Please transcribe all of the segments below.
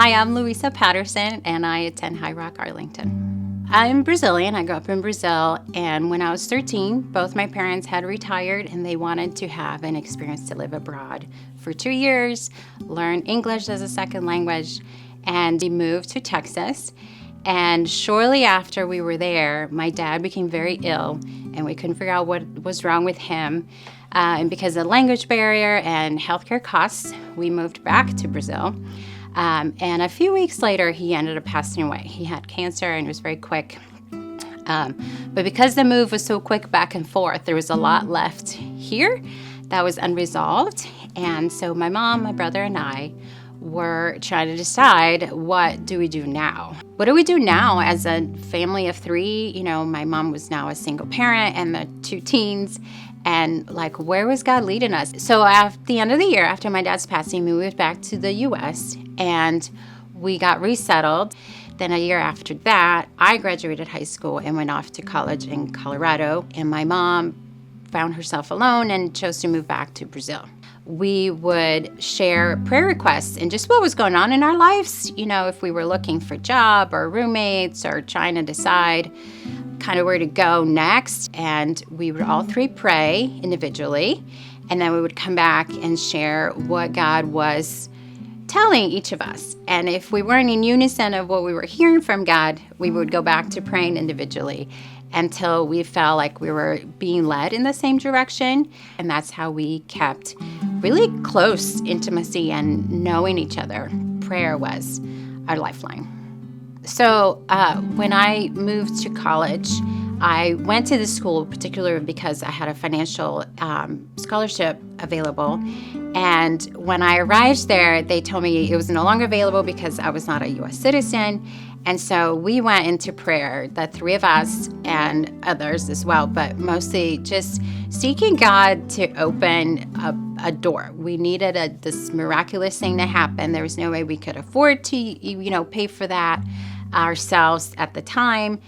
Hi, I'm Luisa Patterson, and I attend High Rock, Arlington. I'm Brazilian. I grew up in Brazil, and when I was 13, both my parents had retired, and they wanted to have an experience to live abroad for 2 years, learn English as a second language, and we moved to Texas. And shortly after we were there, my dad became very ill, and we couldn't figure out what was wrong with him. And because of the language barrier and healthcare costs, we moved back to Brazil. And a few weeks later, he ended up passing away. He had cancer, and it was very quick. But because the move was so quick back and forth, there was a lot left here that was unresolved. And so my mom, my brother, and I were trying to decide, what do we do now? What do we do now as a family of three? You know, my mom was now a single parent and the 2 teens. And where was God leading us? So at the end of the year, after my dad's passing, we moved back to the U.S. and we got resettled. Then a year after that, I graduated high school and went off to college in Colorado. And my mom found herself alone and chose to move back to Brazil. We would share prayer requests and just what was going on in our lives. You know, if we were looking for a job or roommates or trying to decide kind of where to go next. And we would all three pray individually. And then we would come back and share what God was telling each of us. And if we weren't in unison of what we were hearing from God, we would go back to praying individually until we felt like we were being led in the same direction. And that's how we kept really close intimacy and knowing each other. Prayer was our lifeline. So when I moved to college, I went to this school particularly because I had a financial scholarship available. And when I arrived there, they told me it was no longer available because I was not a U.S. citizen. And so we went into prayer, the 3 of us and others as well, but mostly just seeking God to open a door. We needed this miraculous thing to happen. There was no way we could afford to, pay for that ourselves at the time,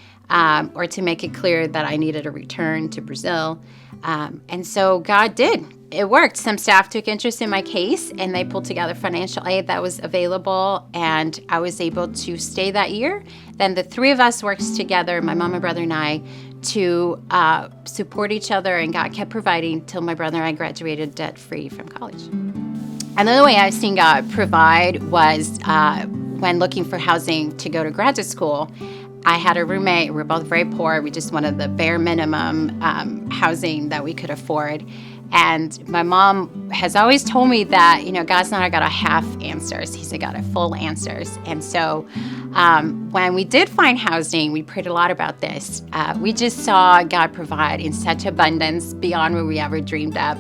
or to make it clear that I needed a return to Brazil. And so God did. It worked. Some staff took interest in my case, and they pulled together financial aid that was available, and I was able to stay that year. Then the 3 of us worked together, my mom, my brother, and I, to support each other, and God kept providing till my brother and I graduated debt-free from college. Another way I've seen God provide was when looking for housing to go to graduate school. I had a roommate. We were both very poor. We just wanted the bare minimum housing that we could afford. And my mom has always told me that, God's not got a half answers. He's got a full answers. And so when we did find housing, we prayed a lot about this. We just saw God provide in such abundance beyond what we ever dreamed of.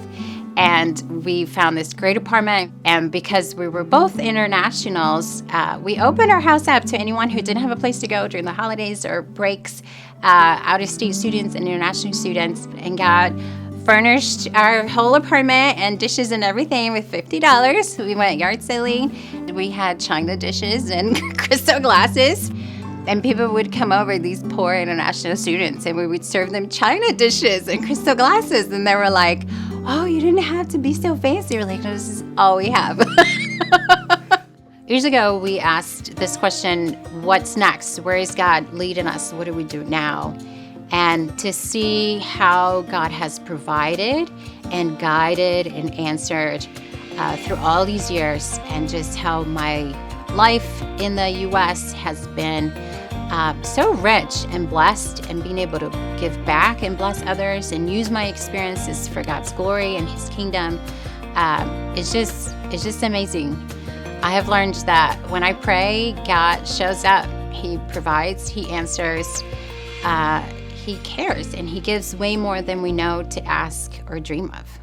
And we found this great apartment. And because we were both internationals, we opened our house up to anyone who didn't have a place to go during the holidays or breaks, out-of-state students and international students. And God furnished our whole apartment and dishes and everything with $50. We went yard selling. We had china dishes and crystal glasses. And people would come over, these poor international students, and we would serve them china dishes and crystal glasses. And they were like, "Oh, you didn't have to be so fancy." We're like, "No, this is all we have." Years ago, we asked this question, what's next? Where is God leading us? What do we do now? And to see how God has provided and guided and answered through all these years, and just how my life in the U.S. has been so rich and blessed, and being able to give back and bless others and use my experiences for God's glory and His kingdom, it's just amazing. I have learned that when I pray, God shows up. He provides, He answers, He cares, and He gives way more than we know to ask or dream of.